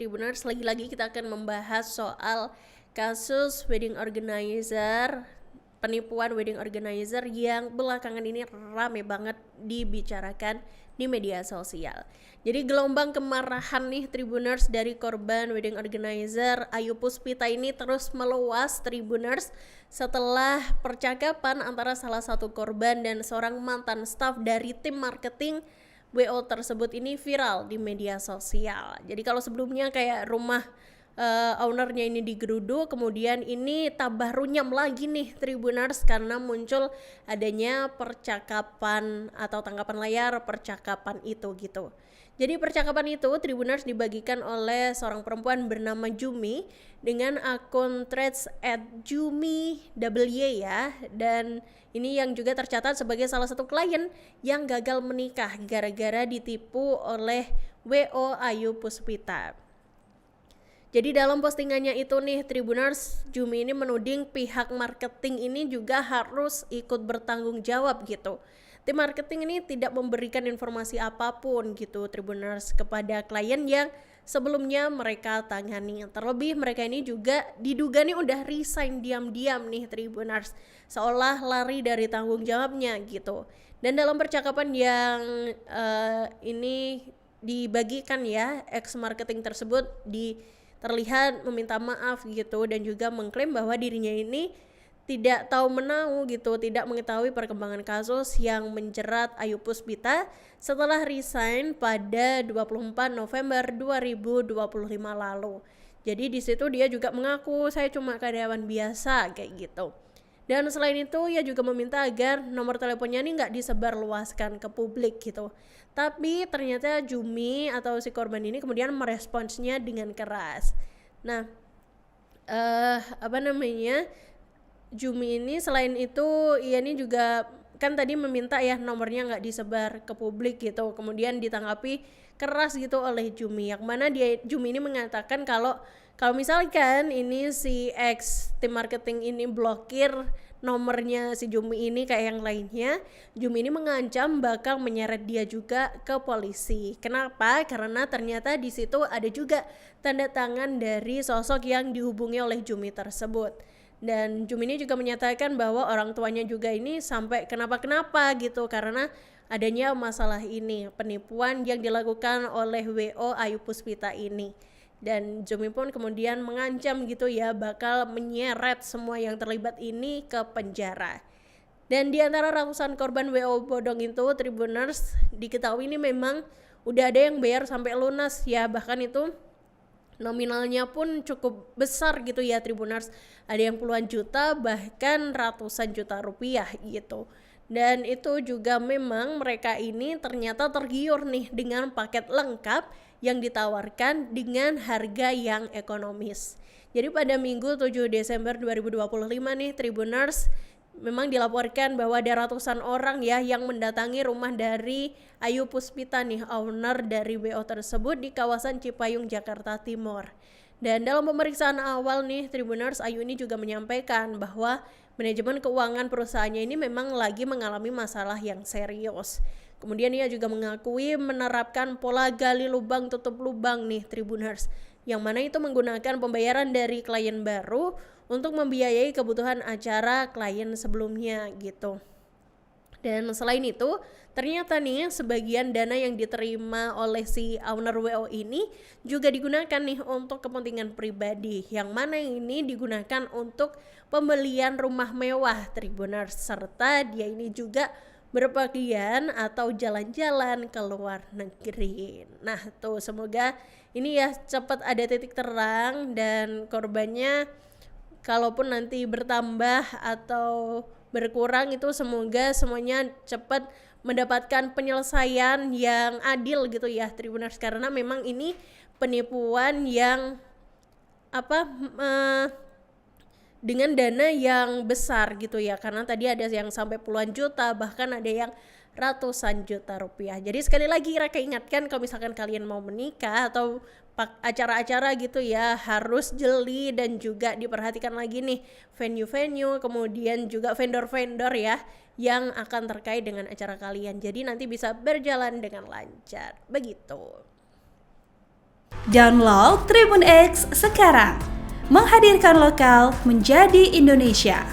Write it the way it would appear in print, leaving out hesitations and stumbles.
Tribuners, lagi-lagi kita akan membahas soal kasus wedding organizer, penipuan wedding organizer yang belakangan ini rame banget dibicarakan di media sosial. Jadi gelombang kemarahan nih Tribuners dari korban wedding organizer Ayu Puspita ini terus meluas Tribuners setelah percakapan antara salah satu korban dan seorang mantan staf dari tim marketing WO tersebut ini viral di media sosial. Jadi kalau sebelumnya kayak rumah ownernya ini digeruduk, kemudian ini tambah runyam lagi nih Tribuners karena muncul adanya percakapan atau tangkapan layar percakapan itu gitu. Jadi percakapan itu Tribuners dibagikan oleh seorang perempuan bernama Jumi dengan akun threads @jumiw ya, dan ini yang juga tercatat sebagai salah satu klien yang gagal menikah gara-gara ditipu oleh WO Ayu Puspita. Jadi dalam postingannya itu nih Tribuners, Jumi ini menuding pihak marketing ini juga harus ikut bertanggung jawab gitu. Tim marketing ini tidak memberikan informasi apapun gitu Tribuners kepada klien yang sebelumnya mereka tangani. Terlebih mereka ini juga diduga nih udah resign diam-diam nih Tribuners, seolah lari dari tanggung jawabnya gitu. Dan dalam percakapan yang ini dibagikan ya, ex marketing tersebut terlihat meminta maaf gitu dan juga mengklaim bahwa dirinya ini tidak tahu menahu gitu, tidak mengetahui perkembangan kasus yang menjerat Ayu Puspita setelah resign pada 24 November 2025 lalu. Jadi di situ dia juga mengaku saya cuma karyawan biasa kayak gitu. Dan selain itu ia juga meminta agar nomor teleponnya ini nggak disebarluaskan ke publik gitu. Tapi ternyata Jumi atau si korban ini kemudian meresponsnya dengan keras. Nah, Jumi ini selain itu ia ini juga kan tadi meminta ya nomornya nggak disebar ke publik gitu, kemudian ditanggapi keras gitu oleh Jumi, yang mana Jumi ini mengatakan kalau misalkan ini si ex tim marketing ini blokir nomornya si Jumi ini kayak yang lainnya, Jumi ini mengancam bakal menyeret dia juga ke polisi. Kenapa? Karena ternyata di situ ada juga tanda tangan dari sosok yang dihubungi oleh Jumi tersebut. Dan Jumi ini juga menyatakan bahwa orang tuanya juga ini sampai kenapa-kenapa gitu karena adanya masalah ini, penipuan yang dilakukan oleh WO Ayu Puspita ini. Dan Jumi pun kemudian mengancam gitu ya bakal menyeret semua yang terlibat ini ke penjara. Dan di antara ratusan korban WO bodong itu Tribuners diketahui ini memang udah ada yang bayar sampai lunas ya, bahkan itu nominalnya pun cukup besar gitu ya Tribuners, ada yang puluhan juta bahkan ratusan juta rupiah gitu. Dan itu juga memang mereka ini ternyata tergiur nih dengan paket lengkap yang ditawarkan dengan harga yang ekonomis. Jadi pada Minggu 7 Desember 2025 nih Tribuners, memang dilaporkan bahwa ada ratusan orang ya yang mendatangi rumah dari Ayu Puspita nih, owner dari WO tersebut di kawasan Cipayung, Jakarta Timur. Dan dalam pemeriksaan awal nih Tribuners, Ayu ini juga menyampaikan bahwa manajemen keuangan perusahaannya ini memang lagi mengalami masalah yang serius. Kemudian ia juga mengakui menerapkan pola gali lubang tutup lubang nih Tribuners, yang mana itu menggunakan pembayaran dari klien baru untuk membiayai kebutuhan acara klien sebelumnya gitu. Dan selain itu ternyata nih sebagian dana yang diterima oleh si owner WO ini juga digunakan nih untuk kepentingan pribadi, yang mana ini digunakan untuk pembelian rumah mewah Tribuners, serta dia ini juga berpergian atau jalan-jalan ke luar negeri. Nah tuh semoga ini ya cepat ada titik terang dan korbannya kalaupun nanti bertambah atau berkurang itu semoga semuanya cepat mendapatkan penyelesaian yang adil gitu ya Tribuners, karena memang ini penipuan yang dengan dana yang besar gitu ya, karena tadi ada yang sampai puluhan juta bahkan ada yang ratusan juta rupiah. Jadi sekali lagi Raka ingatkan kalau misalkan kalian mau menikah atau acara-acara gitu ya harus jeli dan juga diperhatikan lagi nih venue-venue, kemudian juga vendor-vendor ya yang akan terkait dengan acara kalian, jadi nanti bisa berjalan dengan lancar begitu. Download Tribun X sekarang. Menghadirkan lokal menjadi Indonesia.